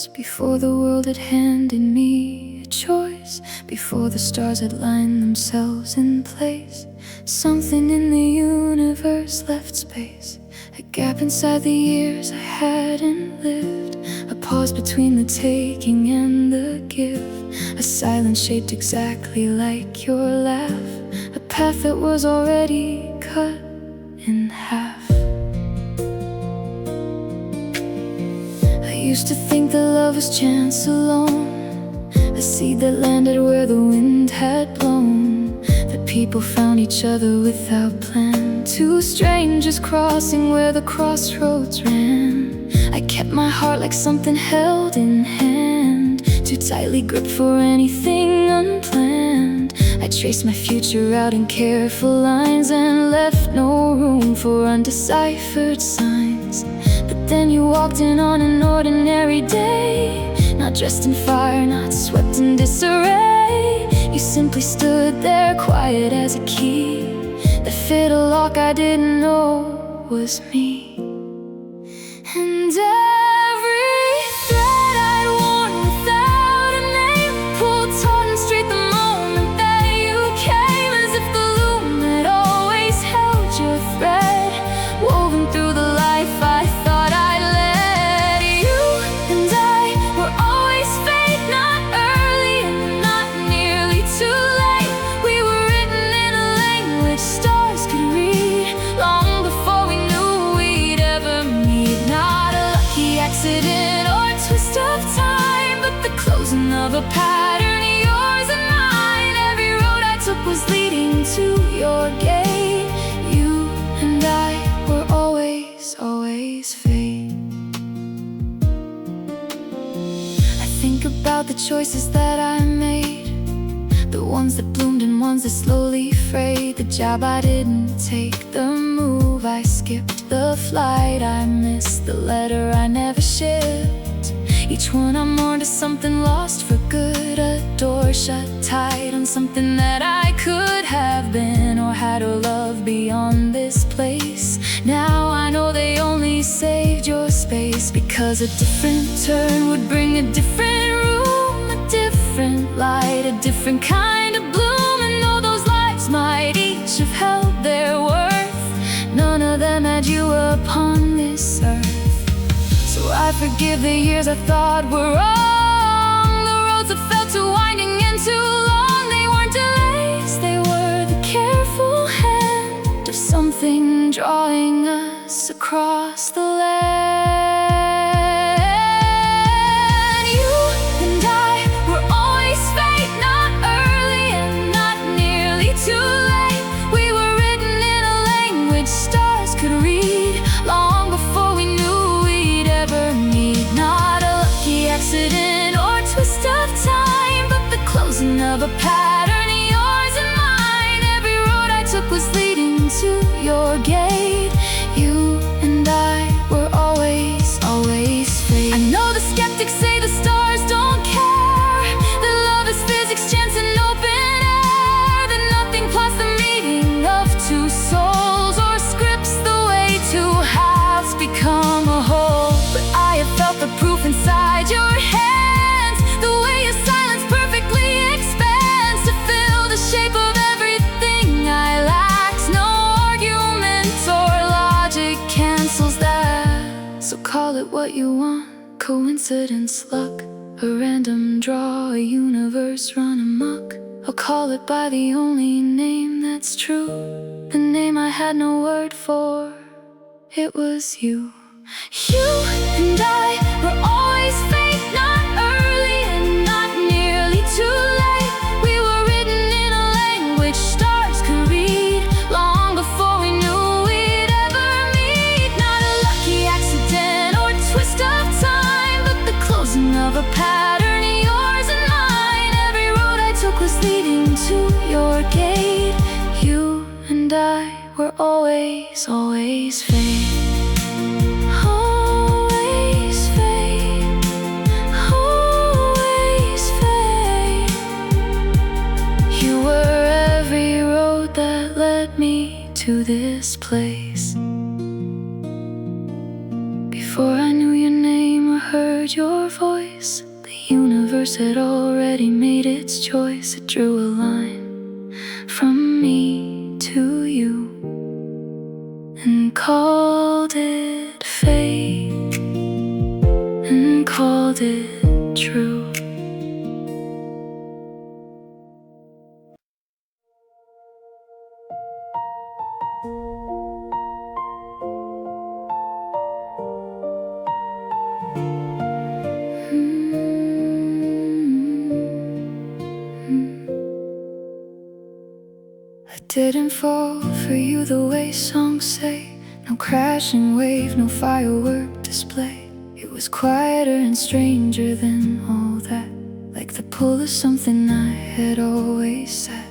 voice, before the world had handed me a choice, before the stars had lined themselves in place. Something in the universe left space, a gap inside the years I hadn't lived, a pause between the taking and the give, a silence shaped exactly like your laugh, a path that was already cut in half. I used to think that love was chance alone, a seed that landed where the wind had blown, that people found each other without plan, two strangers crossing where the crossroads ran. I kept my heart like something held in hand, too tightly gripped for anything unplanned. I traced my future out in careful lines and left no room for undeciphered signs. But then you walked in on an ordinary day, not dressed in fire, not swept in disarray. You simply stood there quiet as a key that fit a lock I didn't know was me. And every thread I'd worn without a name pulled taut and straight the moment that you came, as if the loom had always held your thread, woven through the life I thought I'd led. You and I were always fate, not early and not nearly too late. We were written in a language stars could read, long before we knew we'd ever meet. Not a lucky accident or twist of time, but the closing of a pattern, yours and mine. Every road I took was leading to your gate. You and I were always, always fate. I think about the choices that I made, the ones that bloomed and ones that slowly frayed, the job I didn't take, the move I skipped, the flight I missed, the letter I never shipped. Each one I mourned as something lost for good, a door shut tight on something that I could have been or had, or loved beyond this place. Now I know they only saved your space, because a different turn would bring a different room, a different light, a different kind of bloom. And though those lives might each have held their worth, none of them had you upon this earth. So I forgive the years I thought were wrong, the roads that felt too winding and too long. They weren't delays, they were the careful hand of something drawing us across the land. You and I were always fate, not early and not nearly too late. We were written in a language stars could read, long before we knew we'd ever meet. Not a lucky accident or twist of time, but the closing of a pattern, yours and mine. Every road I took was leading to your gate. You and I were always, always fate. I know the skeptics say the stars don't care, that love is physics, chance and open air, that nothing plots the meeting of two souls or scripts the way two halves become a whole. But I have felt the proof inside your hands, the way your silence perfectly expands to fill the shape of everything I lacked. No argument or logic cancels that. So call it what you want, coincidence, luck, a random draw, a universe run amok. I'll call it by the only name that's true, the name I had no word for. It was you. You and I were always fate, not early and not nearly too late. We were written in a language stars could read, long before we knew we'd ever meet. Not a lucky accident or twist of time, but the closing of a pattern, yours and mine. Every road I took was leading to your gate. You and I were always, always fate. Always fate, always fate. You were every road that led me to this place. Before I knew your name or heard your voice. The universe had already made its choice. It drew a line from me to you and called it fate and called it true. I didn't fall for you the way songs say. No crashing wave, no firework display. It was quieter and stranger than all that, like the pull of something I had always said.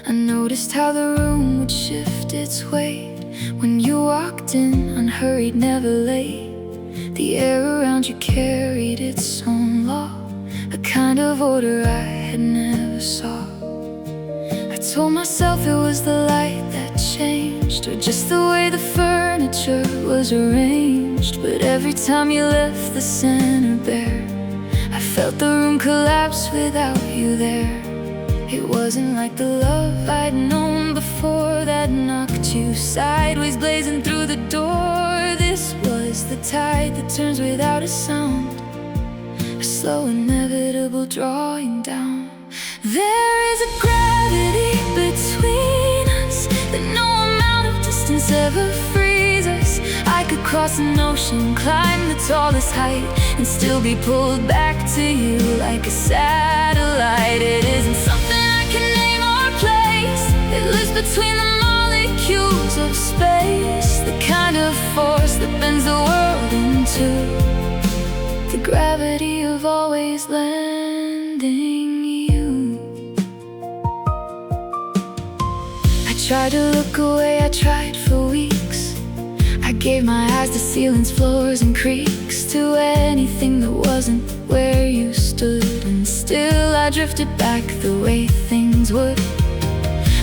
I noticed how the room would shift its weight when you walked in, unhurried, never late. The air around you carried its own law, a kind of order I had never saw. I told myself it was the light that changed, or just the way the furniture was arranged. But every time you left the center bare, I felt the room collapse without you there. It wasn't like the love I'd known before that knocked you sideways, blazing through the door. This was the tide that turns without a sound, a slow, inevitable drawing down. There is a gravity between us that no amount of distance ever frees us. I could cross an ocean, climb the tallest height, and still be pulled back to you like a satellite. It isn't something I can name or place. It lives between the molecules of space, the kind of force that bends the world in two, the gravity of always landing you. I tried to look away, I tried for weeks. I gave my eyes to ceilings, floors, and creaks, to anything that wasn't where you stood. And still I drifted back the way things would.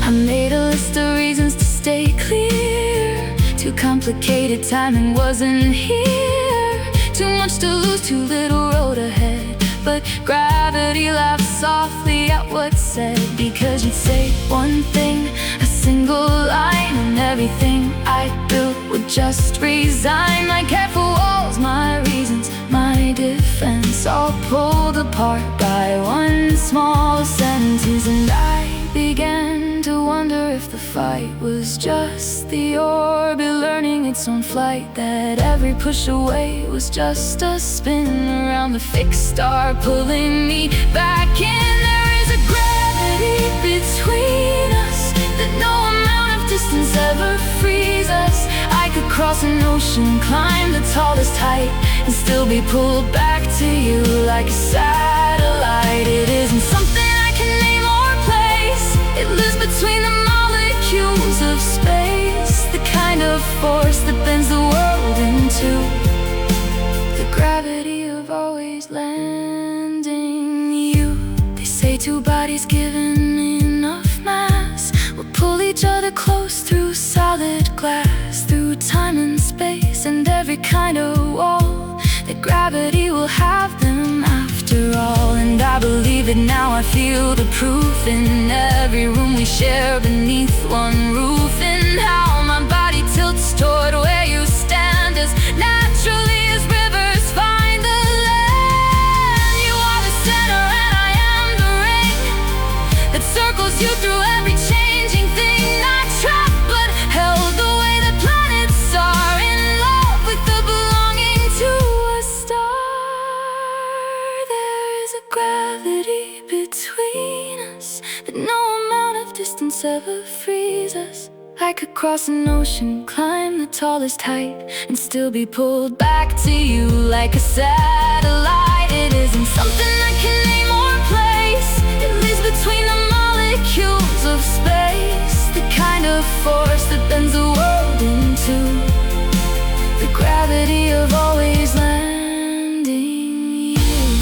I made a list of reasons to stay clear. Too complicated, timing wasn't here. Too much to lose, too little road ahead. But gravity laughed softly at what's said, because you'd say one thing, a single line, and everything I built would just resign. My careful walls, my reasons, my defense, all pulled apart by one small sentence. And I began to wonder if the fight was just the orbit learning its own flight, that every push away was just a spin around the fixed star, pulling me back in. There is a gravity between us that no amount of distance ever frees us. I could cross an ocean, climb the tallest height, and still be pulled back to you like a satellite. It isn't something I can name or place. It lives between the molecules of space, the kind of force that bends the world in two, the gravity of always landing you. They say two bodies given enough mass will pull each other close through solid glass, through time and space and every kind of wall, that gravity will have them after all. And I believe it now, I feel the proof in every room we share beneath one roof, and how my body tilts toward where you stand as naturally as rivers find the land. You are the center and I am the ring that circles you through every changing thing. Not trapped but held the way that planets are, in love with the belonging to a star. There is a gravity between us that no amount of distance ever frees us. I could cross an ocean, climb the tallest height, and still be pulled back to you like a satellite. It isn't something I can name or place. It lives between the molecules of space, the kind of force that bends the world in two, the gravity of always landing you.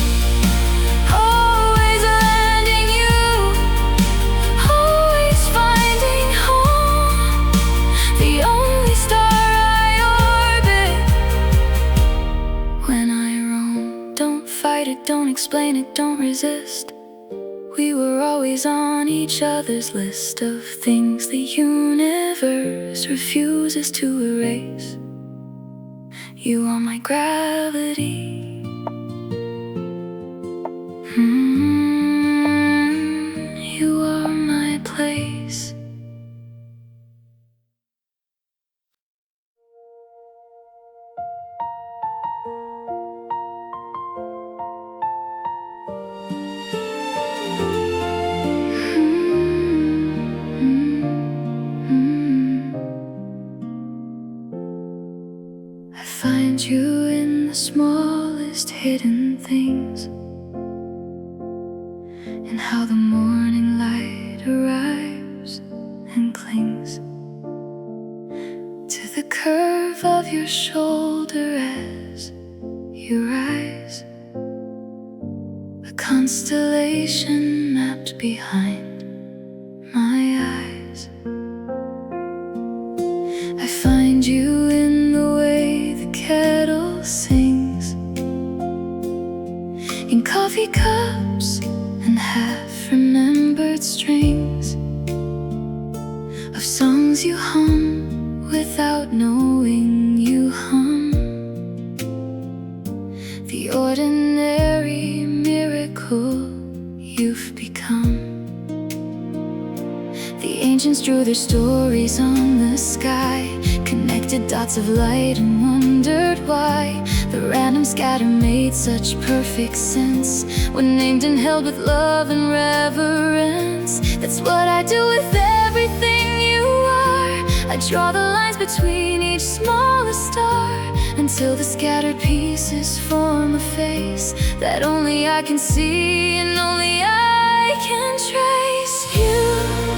Always landing you, always finding home, the only star I orbit when I roam. it, don't explain it, don't resist. We were always on each other's list of things the universe refuses to erase. You are my gravity. You are my place. I find you in the smallest hidden things, in how the morning light arrives and clings to the curve of your shoulder as you rise, a constellation mapped behind my eyes. I find you in the way the kettle sings, in coffee cups and half-remembered strings of songs you hum without knowing you hum. The ordinary miracle you've become. The ancients drew their stories on the sky, connected dots of light and wondered why the random scatter made such perfect sense when named and held with love and reverence. That's what I do with everything you are. I draw the lines between each smallest star until the scattered pieces form a face that only I can see and only I can trace. You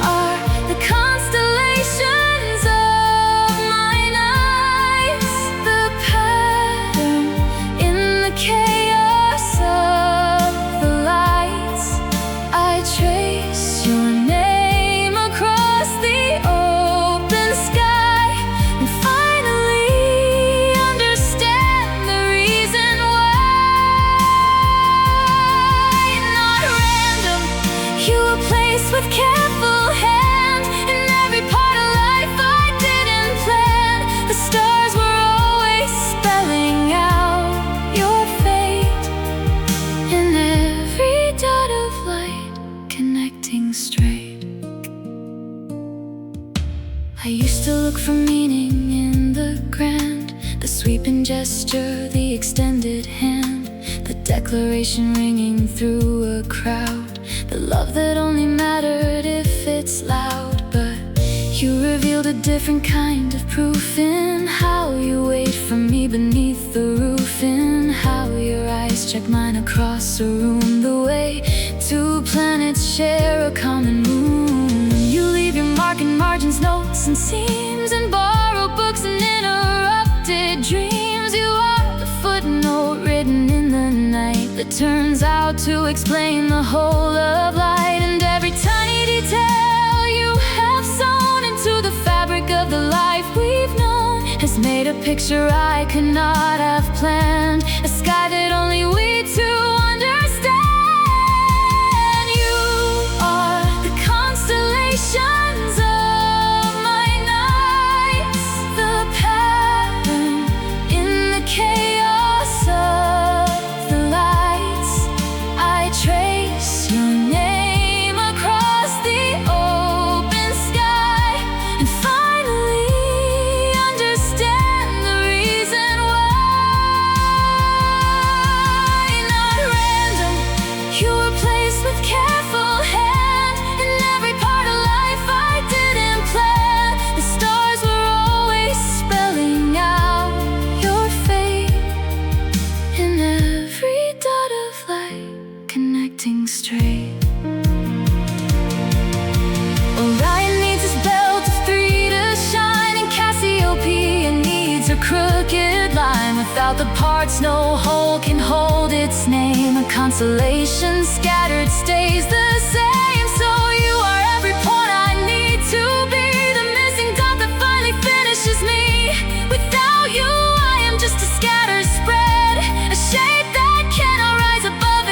are the constellations of my nights, the pattern in the chaos of the lights. I trace your name across the open sky and finally understand the reason why. Not random, you were placed with careful hand in every part of life I didn't plan. The stars were always spelling out your fate, in every dot of light connecting straight. I used to look for meaning in the grand, the sweeping gesture, the extended hand, the declaration ringing through a crowd, the love that only mattered if it's loud. But you revealed a different kind of proof in how you wait for me beneath the roof, in how your eyes check mine across a room, the way two planets share a common moon. You leave your mark in margins, notes and seams, and borrowed books and interrupted dreams. You are the footnote written in the night that turns out to explain the whole of light. And every tiny detail you have sewn into the fabric of the life we've known has made a picture I could not have planned, a sky that only we two understand. You are the constellations of my nights, the pattern in the chaos of the lights. I trace your name across the open sky and finally understand the reason why. Not random, you were placed with careful hand in every part of life I didn't plan. The stars were always spelling out your fate, in every dot of light connecting straight. Orion needs his belt of three to shine, and Cassiopeia needs a crooked line. Without the parts, no whole can hold its name. A constellation scattered stays the same. So you are every point I need to be, the missing dot that finally finishes me. Without you, I am just a scattered spread, a shape that cannot rise above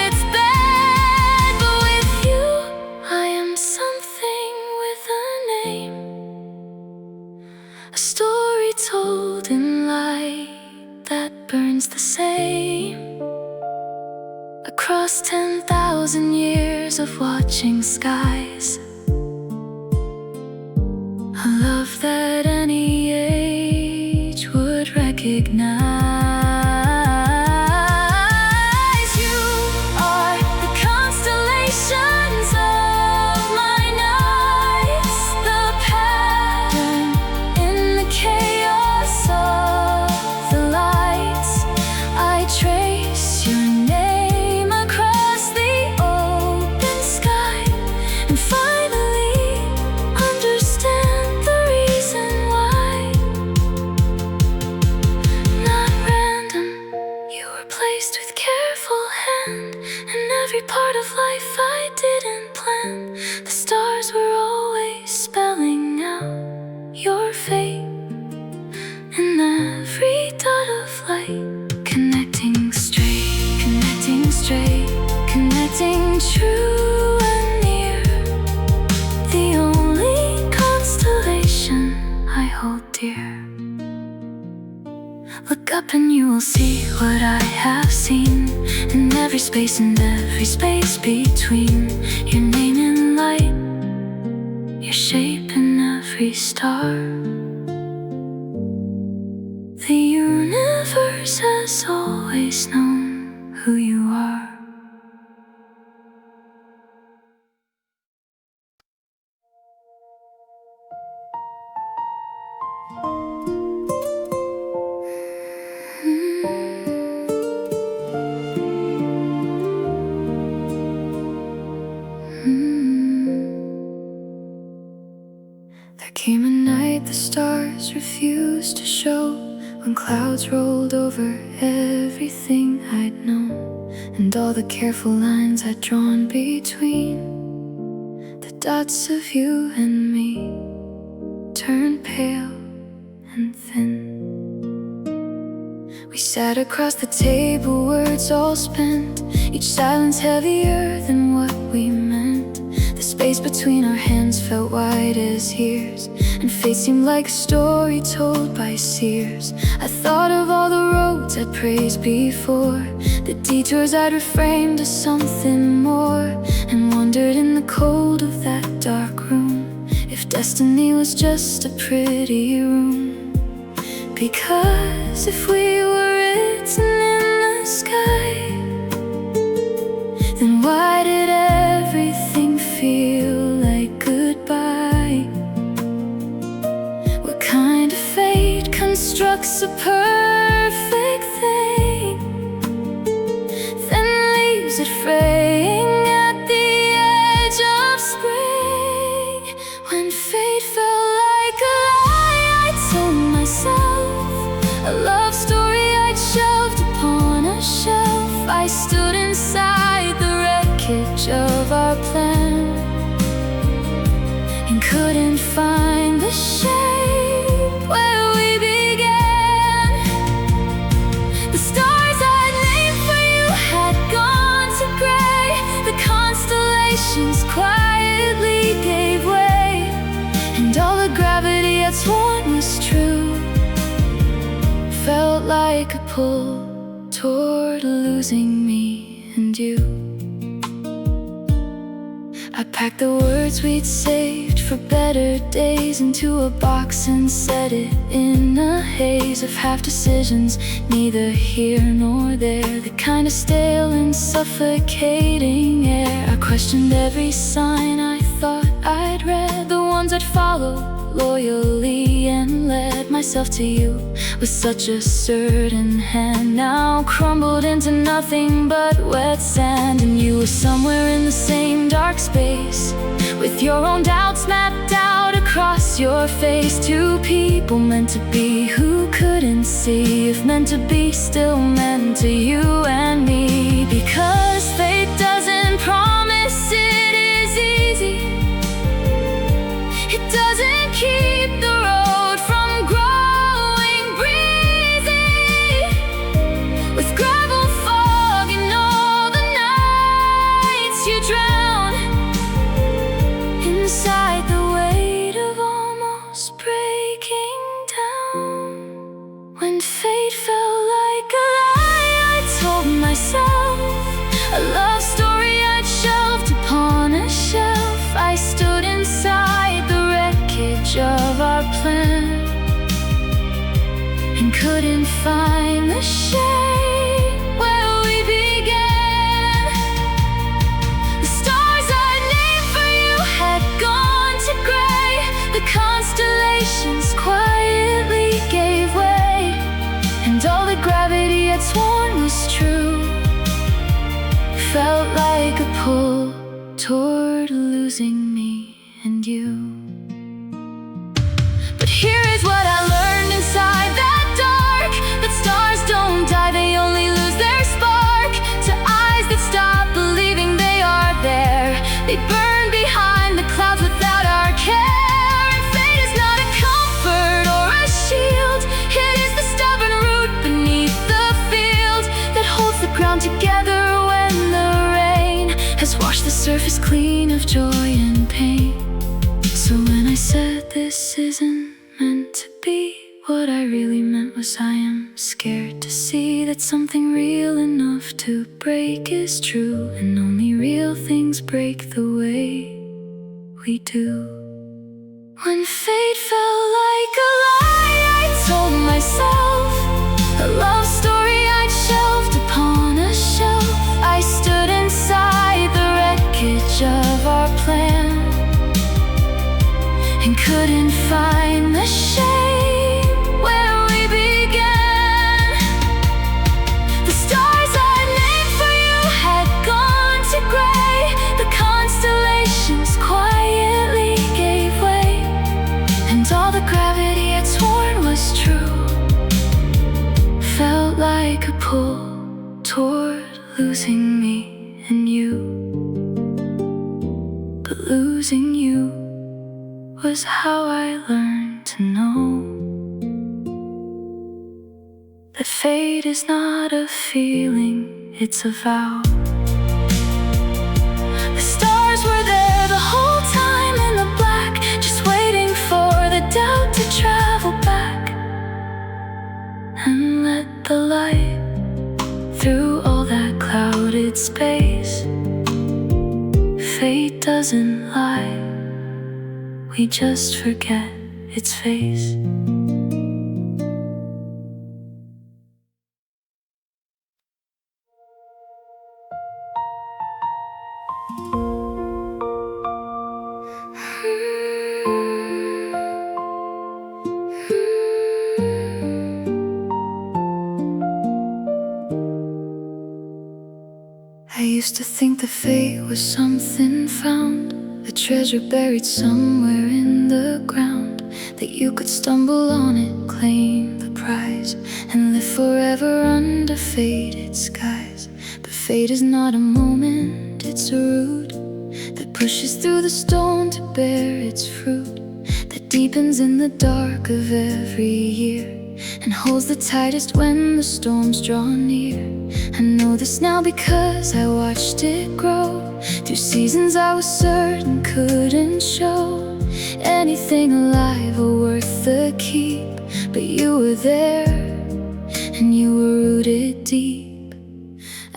same. Across 10,000 years of watching skies, a love that any age would recognize. You are the constellations of my nights, the pattern in the chaos of the lights. I trace your name across the open sky and finally understand the reason why. Not random, you were placed with careful hand in every part of life I didn't plan. The stars were always spelling out your fate in every dot of light. Connecting straight, connecting true and near. The only constellation I hold dear. Look up and you will see what I have seen in every space and every space between. Your name in light, your shape in every star. The universe has always known who you are. There came a night the stars refused to show, when clouds rolled over everything I'd known, and all the careful lines I'd drawn between the dots of you and me turned pale and thin. We sat across the table, words all spent, each silence heavier than what we meant. The space between our hands felt wide as years, and fate seemed like a story told by seers. I thought of all the roads I'd praised before, the detours I'd reframed to something more, and wondered in the cold of that dark room if destiny was just a pretty room. Because if we were written in the sky, then why did everything feel like goodbye? What kind of fate constructs a perfect thing, then leaves it fraying at the edge of spring? When fate felt like a lie, I told myself a love story I'd shelved upon a shelf. I stood inside the wreckage of our plan and couldn't find the shape where we began. The stars I'd named for you had gone to gray. The constellations quietly gave way, and all the gravity I'd sworn was true felt like a pull toward losing me and you. I packed the words we'd saved for better days into a box and set it in a haze of half decisions, neither here nor there, the kind of stale and suffocating air. I questioned every sign I thought I'd read, the ones I'd followed loyally, and led myself to you with such a certain hand, now crumbled into nothing but wet sand. And you were somewhere in the same dark space, with your own doubts mapped out across your face. Two people meant to be who couldn't see if meant to be still meant to you and me. Because fate doesn't promise it is easy, it doesn't keep the road from growing breezy. With gravel fog and all the nights you drown inside the weight of almost breaking down. When fate felt like a lie, myself a love story I'd shelved upon a shelf. I stood inside the wreckage of our plan and couldn't find the shade where we began. The stars I'd named for you had gone to gray. The constellations quietly gave way, and all the gravity I'd sworn was true felt like a pull toward losing me and you. But here is what I learned inside that dark: that stars don't die, they only lose their spark. To eyes that stop believing they are there, they burn behind the clouds without our care. And fate is not a comfort or a shield, it is the stubborn root beneath the field that holds the ground together when the rain has washed the surface clean of joy and pain. So when I said this isn't meant to be, what I really meant was I am scared to see that something real enough to break is true, and only real things break the way we do. When fate felt like a lie, I told myself a love story I'd shelved upon a shelf. I stood inside the wreckage of our plan and couldn't find the shade where we began. The stars I'd named for you had gone to gray. The constellations quietly gave way, and all the gravity I'd sworn was true felt like a pull toward losing me and you. But losing you was how I learned to know that fate is not a feeling, it's a vow. The stars were there the whole time in the black, just waiting for the doubt to travel back and let the light through all that clouded space. Fate doesn't lie, we just forget its face. I used to think that fate was something found, a treasure buried somewhere in the ground, that you could stumble on it, claim the prize, and live forever under faded skies. But fate is not a moment, it's a root that pushes through the stone to bear its fruit, that deepens in the dark of every year and holds the tightest when the storms draw near. I know this now because I watched it grow through seasons I was certain couldn't show anything alive or worth the keep. But you were there and you were rooted deep.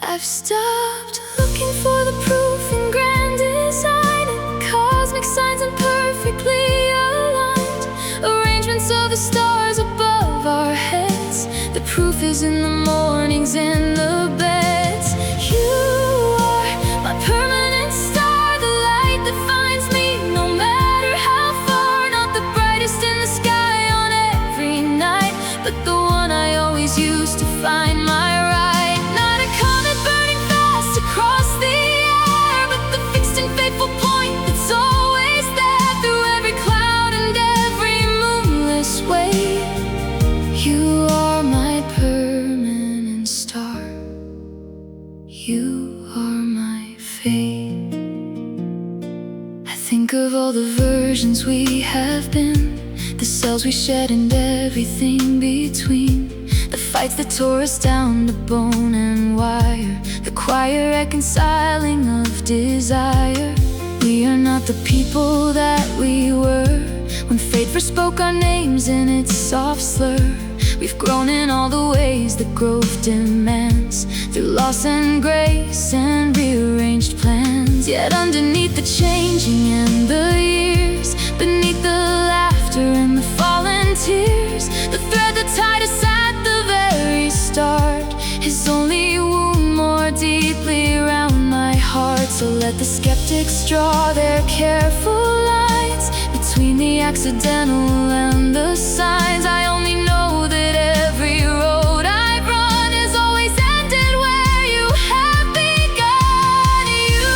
I've stopped looking for the proof in grand design and cosmic signs and perfectly aligned arrangements of the stars above our heads. The proof is in the mornings and the beds. You are my permanent star, the light that finds me no matter how far. Not the brightest in the sky on every night, but the one I always use to find my right. Not a comet burning fast across the air, but the fixed and faithful point that's always there through every cloud and every moonless wave. You are my permanent star, you are my fate. I think of all the versions we have been, the cells we shed and everything between, the fights that tore us down to bone and wire, the quiet reconciling of desire. We are not the people that we were when fate first spoke our names in its soft slur. We've grown in all the ways that growth demands, through loss and grace and rearranged plans. Yet underneath the changing and the years, beneath the laughter and the fallen tears, the thread that tied us at the very start is only wound more deeply around my heart. So let the skeptics draw their careful lines between the accidental and the signs. I only know that every road I've run has always ended where you have begun. You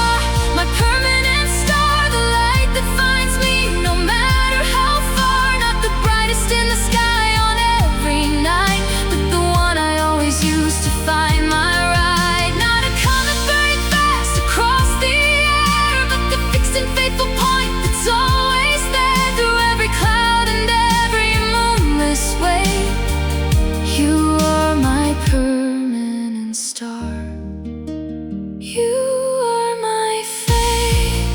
are my permanent star, the light that finds me no matter how far. Not the brightest in the sky on every night, but the one I always use to find my ride. Not a comet burning fast across the air, but the fixed and faithful point that's always there through every cloud and every moonless way. You are my permanent star. You are my fate.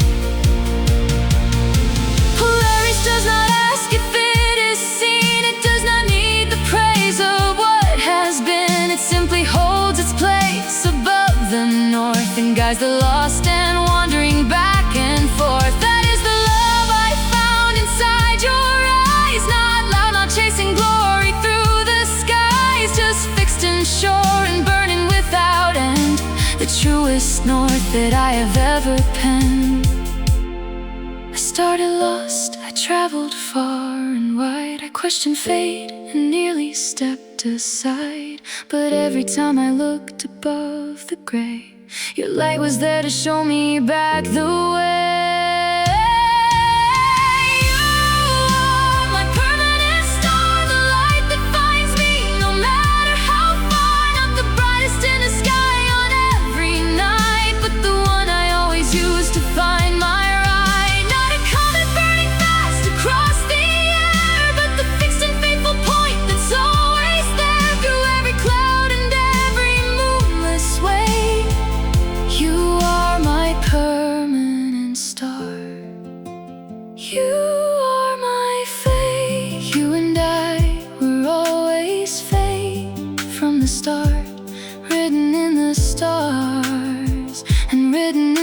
Polaris does not ask if it is seen. It does not need the praise of what has been. It simply holds its place above the north and guides the lost and wandering back and forth. That is the love I found inside your eyes. Not loud, not chasing glory through the skies, just fixed and sure and burning without end, the truest north that I have ever penned. I started lost, I traveled far and wide. I questioned fate and nearly stepped aside, but every time I looked above the gray, your light was there to show me back the way. You are my permanent star, the light that finds me no matter how far. Not the brightest in the sky on every night, but the one I always use to find my ride. Not a comet burning fast across the air, but the fixed and faithful point that's always there through every cloud and every moonless way. You are my permanent star. You are my fate. You and I were always fate from the start, written in the stars and written